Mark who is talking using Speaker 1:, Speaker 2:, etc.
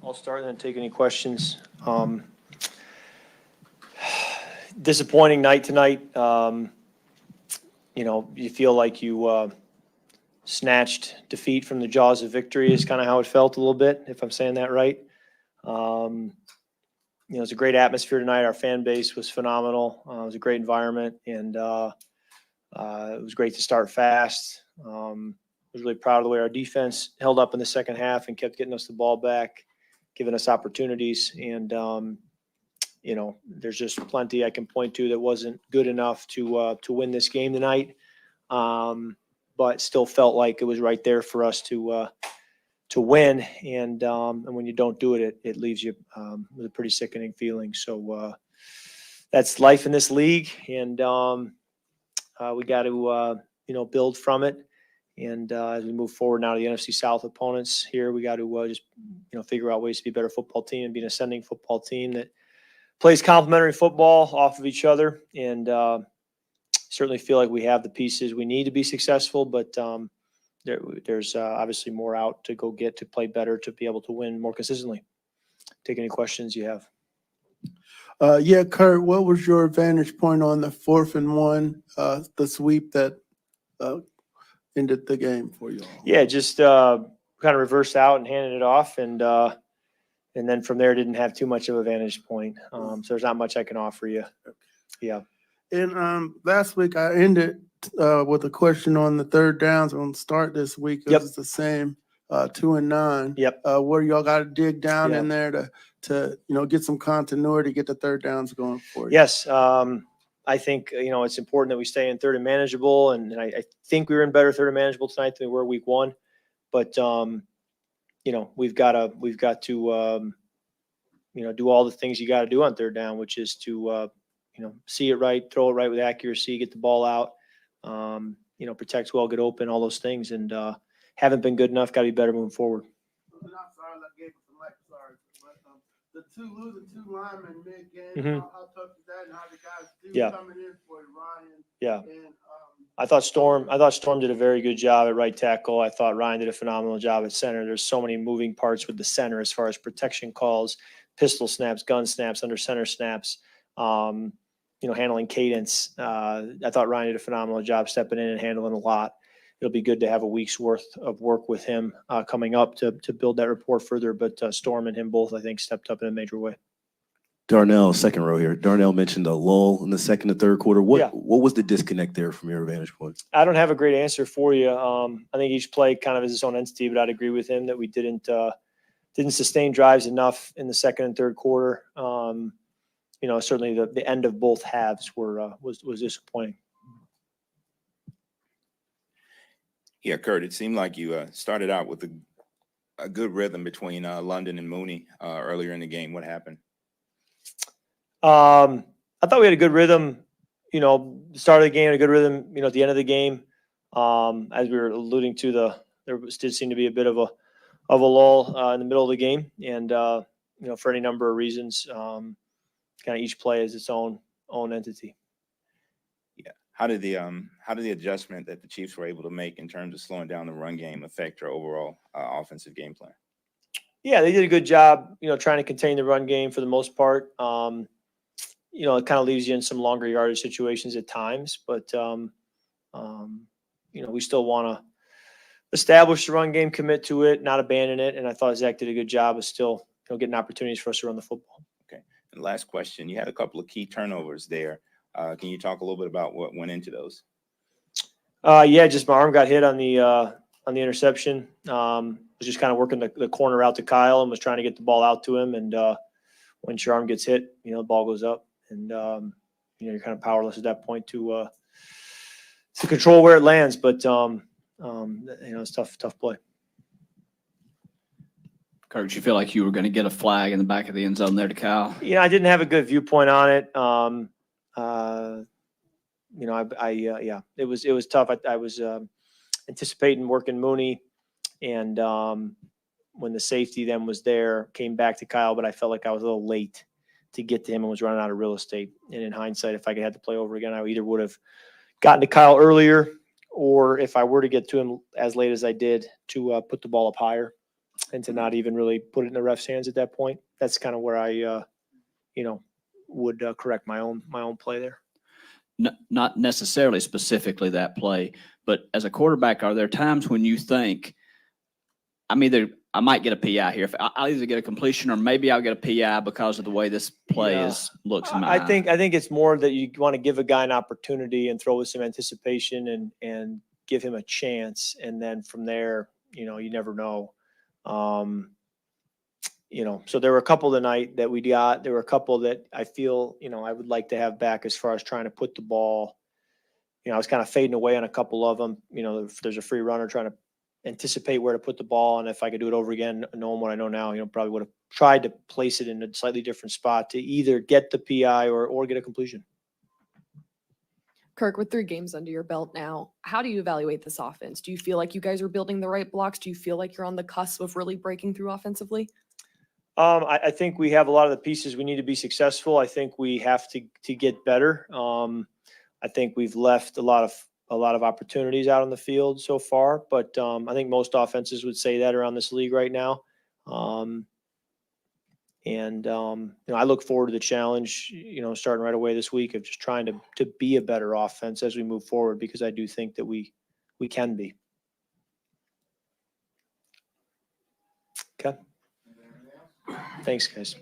Speaker 1: I'll start and then take any questions. Disappointing night tonight. You feel like you snatched defeat from the jaws of victory is kind of how it felt a little bit, if I'm saying that right. It's a great atmosphere tonight. Our fan base was phenomenal. It was a great environment, and it was great to start fast. I was really proud of the way our defense held up in the second half and kept getting us the ball back, giving us opportunities. And, there's just plenty I can point to that wasn't good enough to win this game tonight. But still felt like it was right there for us to win. And when you don't do it, it leaves you with a pretty sickening feeling. So that's life in this league. And we got to, build from it. And as we move forward now to the NFC South opponents here, we got to just, figure out ways to be a better football team and be an ascending football team that plays complementary football off of each other. And certainly feel like we have the pieces we need to be successful, but there's obviously more out to go get to play better, to be able to win more consistently. Take any questions you have.
Speaker 2: Kurt, what was your vantage point on the 4th and 1, the sweep that ended the game for you all?
Speaker 1: Yeah, just kind of reversed out and handed it off, and then from there didn't have too much of a vantage point. So there's not much I can offer you. Yeah.
Speaker 2: And last week I ended with a question on the third downs. On start this week, it's the same 2 and 9.
Speaker 1: Yep.
Speaker 2: Where y'all got to dig down in there to get some continuity, get the third downs going for you.
Speaker 1: Yes. I think, it's important that we stay in third and manageable. And I think we were in better third and manageable tonight than we were week 1. But, we've got to do all the things you got to do on third down, which is to, see it right, throw it right with accuracy, get the ball out, protect well, get open, all those things. And haven't been good enough. Got to be better moving forward.
Speaker 2: The losing 2 linemen mid-game, how tough is that, and how the guys coming in for it, Ryan?
Speaker 1: Yeah.
Speaker 2: And,
Speaker 1: I thought Storm did a very good job at right tackle. I thought Ryan did a phenomenal job at center. There's so many moving parts with the center as far as protection calls, pistol snaps, gun snaps, under center snaps, handling cadence. I thought Ryan did a phenomenal job stepping in and handling a lot. It'll be good to have a week's worth of work with him coming up to build that rapport further. But Storm and him both, I think, stepped up in a major way.
Speaker 3: Darnell, second row here. Darnell mentioned a lull in the second and third quarter. What was the disconnect there from your vantage point?
Speaker 1: I don't have a great answer for you. I think each play kind of is its own entity, but I'd agree with him that we didn't sustain drives enough in the second and third quarter. Certainly the end of both halves was disappointing.
Speaker 4: Yeah, Kurt, it seemed like you started out with a good rhythm between London and Mooney earlier in the game. What happened?
Speaker 1: I thought we had a good rhythm, the start of the game, a good rhythm, at the end of the game. As we were alluding to, there did seem to be a bit of a lull in the middle of the game. And, for any number of reasons, kind of each play is its own entity.
Speaker 4: Yeah. How did the adjustment that the Chiefs were able to make in terms of slowing down the run game affect your overall offensive game plan?
Speaker 1: Yeah, they did a good job, trying to contain the run game for the most part. It kind of leaves you in some longer yardage situations at times, but we still want to establish the run game, commit to it, not abandon it. And I thought Zach did a good job of still, getting opportunities for us to run the football.
Speaker 4: Okay. And last question, you had a couple of key turnovers there. Can you talk a little bit about what went into those?
Speaker 1: Just my arm got hit on the interception. Was just kind of working the corner out to Kyle and was trying to get the ball out to him. And once your arm gets hit, the ball goes up, and you're kind of powerless at that point to control where it lands. But it's tough play.
Speaker 5: Kurt, you feel like you were going to get a flag in the back of the end zone there to Kyle?
Speaker 1: I didn't have a good viewpoint on it. It was tough. I was anticipating working Mooney, and when the safety then was there, came back to Kyle, but I felt like I was a little late to get to him and was running out of real estate. And in hindsight, if I could have to play over again, I either would have gotten to Kyle earlier, or if I were to get to him as late as I did, to put the ball up higher. and to not even really put it in the ref's hands at that point. That's kind of where I, would correct my own play there.
Speaker 5: Not necessarily specifically that play, but as a quarterback, are there times when you think, I might get a PI here. If I'll either get a completion or maybe I'll get a PI because of the way this play
Speaker 1: Yeah.
Speaker 5: looks in my
Speaker 1: I think it's more that you want to give a guy an opportunity and throw with some anticipation and give him a chance, and then from there, you never know. So there were a couple tonight that we got. There were a couple that I feel, I would like to have back as far as trying to put the ball. I was kind of fading away on a couple of them. If there's a free runner, trying to anticipate where to put the ball. And if I could do it over again, knowing what I know now, probably would have tried to place it in a slightly different spot to either get the PI or get a completion.
Speaker 6: Kirk, with 3 games under your belt now, how do you evaluate this offense? Do you feel like you guys are building the right blocks? Do you feel like you're on the cusp of really breaking through offensively?
Speaker 1: I think we have a lot of the pieces we need to be successful. I think we have to get better. I think we've left a lot of opportunities out on the field so far, but I think most offenses would say that around this league right now. I look forward to the challenge, starting right away this week of just trying to be a better offense as we move forward, because I do think that we can be. Okay. Thanks, guys.